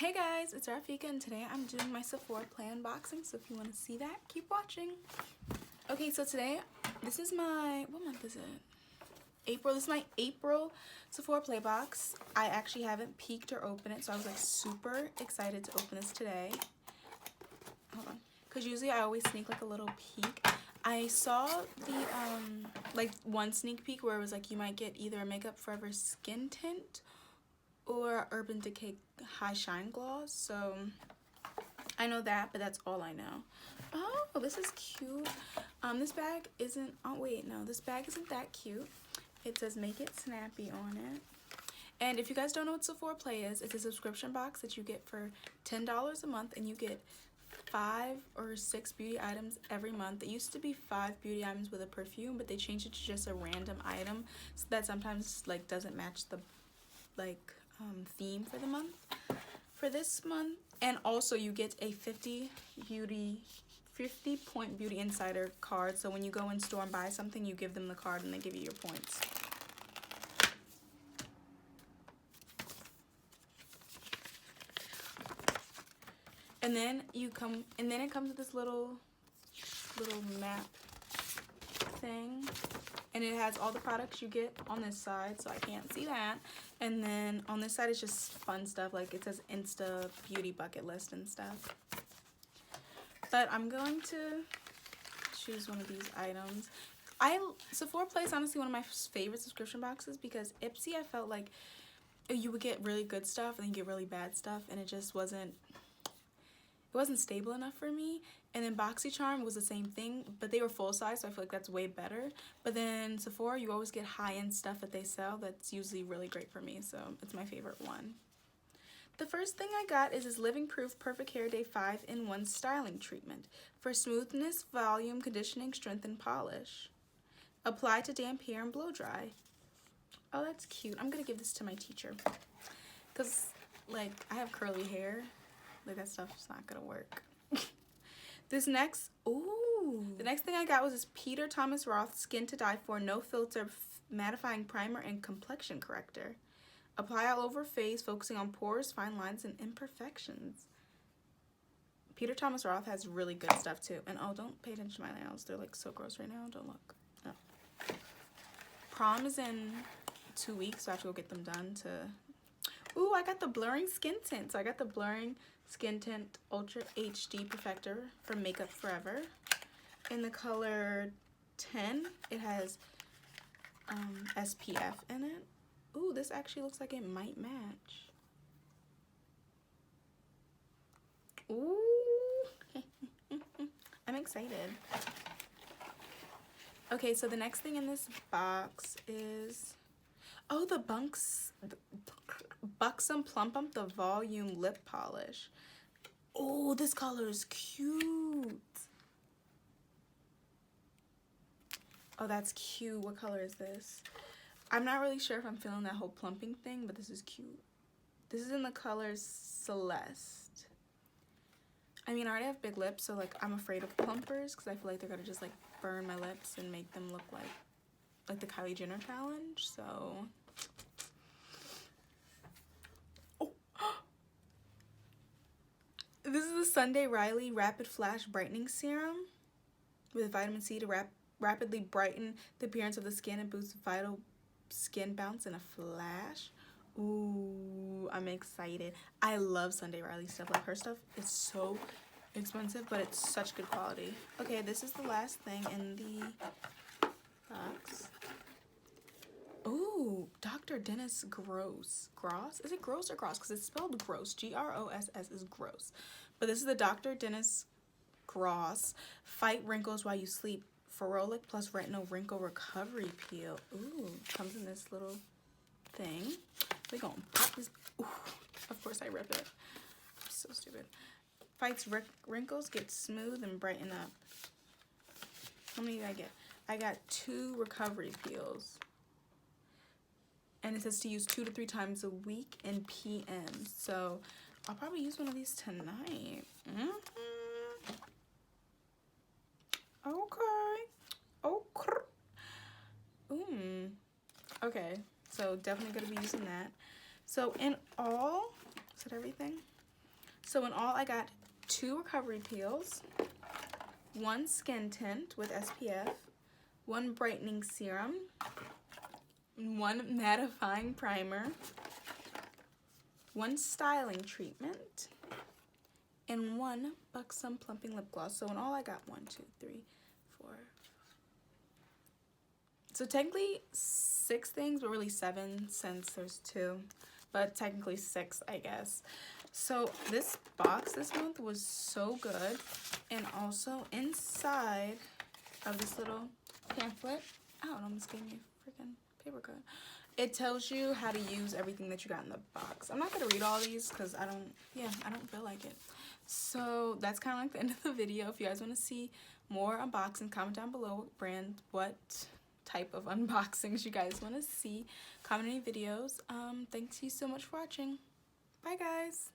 Hey guys, it's Rafiqah and today I'm doing my Sephora Play unboxing, so if you want to see that, keep watching. Okay, so today, this is my, what month is it? April. This is my April Sephora Play box. I actually haven't peeked or opened it, so I was like super excited to open this today. Hold on. Because usually I always sneak like a little peek. I saw the, like one sneak peek where it was like you might get either a Makeup Forever Skin Tint or Urban Decay High Shine Gloss, so I know that, but that's all I know. Oh, this is cute. This bag isn't, oh wait, no, this bag isn't that cute. It says Make It Snappy on it. And if you guys don't know what Sephora Play is, it's a subscription box that you get for $10 a month, and you get 5 or 6 beauty items every month. It used to be 5 beauty items with a perfume, but they changed it to just a random item, so that sometimes like doesn't match the like theme for the month. For this month, and also you get a 50 point beauty insider card, so when you go in store and buy something, you give them the card and they give you your points. And then it comes with this little map thing, and it has all the products you get on this side, so I can't see that. And then on this side it's just fun stuff, like it says Insta beauty bucket list and stuff. But I'm going to choose one of these items. Sephora Play is honestly one of my favorite subscription boxes, because Ipsy, I felt like you would get really good stuff and then you get really bad stuff, and it just wasn't stable enough for me. And then BoxyCharm was the same thing, but they were full size, so I feel like that's way better. But then Sephora, you always get high-end stuff that they sell that's usually really great for me, so it's my favorite one. The first thing I got is this Living Proof Perfect Hair Day 5-in-1 Styling Treatment for smoothness, volume, conditioning, strength, and polish. Apply to damp hair and blow dry. Oh, that's cute. I'm gonna give this to my teacher, because like I have curly hair. Like that stuff's not gonna work. The next thing I got was this Peter Thomas Roth Skin to Die For No Filter Mattifying Primer and Complexion Corrector. Apply all over face, focusing on pores, fine lines, and imperfections. Peter Thomas Roth has really good stuff too. And oh, don't pay attention to my nails. They're like so gross right now. Don't look. No. Prom is in 2 weeks, so I have to go get them done to... Ooh, I got the Blurring Skin Tint. So I got the Blurring Skin Tint Ultra HD Perfector from Makeup Forever. In the color 10, it has SPF in it. Ooh, this actually looks like it might match. Ooh, I'm excited. Okay, so the next thing in this box is, oh, the Buxom Plump the Volume Lip Polish. Oh, this color is cute. Oh, that's cute. What color is this? I'm not really sure if I'm feeling that whole plumping thing, but this is cute. This is in the color Celeste. I mean, I already have big lips, so like I'm afraid of plumpers, because I feel like they're gonna just like burn my lips and make them look like the Kylie Jenner challenge. So this is the Sunday Riley Rapid Flash Brightening Serum with vitamin C to rapidly brighten the appearance of the skin and boost vital skin bounce in a flash. Ooh, I'm excited. I love Sunday Riley stuff. Like, her stuff is so expensive, but it's such good quality. Okay, this is the last thing in the box. Ooh, Dr. Dennis Gross. Gross? Is it gross or gross? Because it's spelled gross. G-R-O-S-S is gross. But this is the Dr. Dennis Gross Fight Wrinkles While You Sleep Ferolic plus Retinol Wrinkle Recovery Peel. Ooh, comes in this little thing. We're gonna pop this. Ooh, of course I rip it. I'm so stupid. Fights wrinkles, gets smooth, and brighten up. How many did I get? I got 2 recovery peels. And it says to use 2 to 3 times a week in PM. So I'll probably use one of these tonight. Okay, so definitely gonna be using that. So in all, is that everything? So in all, I got 2 recovery peels, 1 skin tint with SPF, 1 brightening serum, 1 mattifying primer, 1 styling treatment, and 1 Buxom plumping lip gloss. So in all, I got 1, 2, 3, 4. So technically 6 things, but really 7 since there's 2. But technically 6, I guess. So this box this month was so good. And also inside of this little pamphlet, oh, it almost gave me a freaking paper cut. It tells you how to use everything that you got in the box. I'm not gonna read all these because I don't feel like it. So that's kind of like the end of the video. If you guys want to see more unboxing, comment down below what type of unboxings you guys want to see. Comment any videos. Thanks you so much for watching. Bye guys.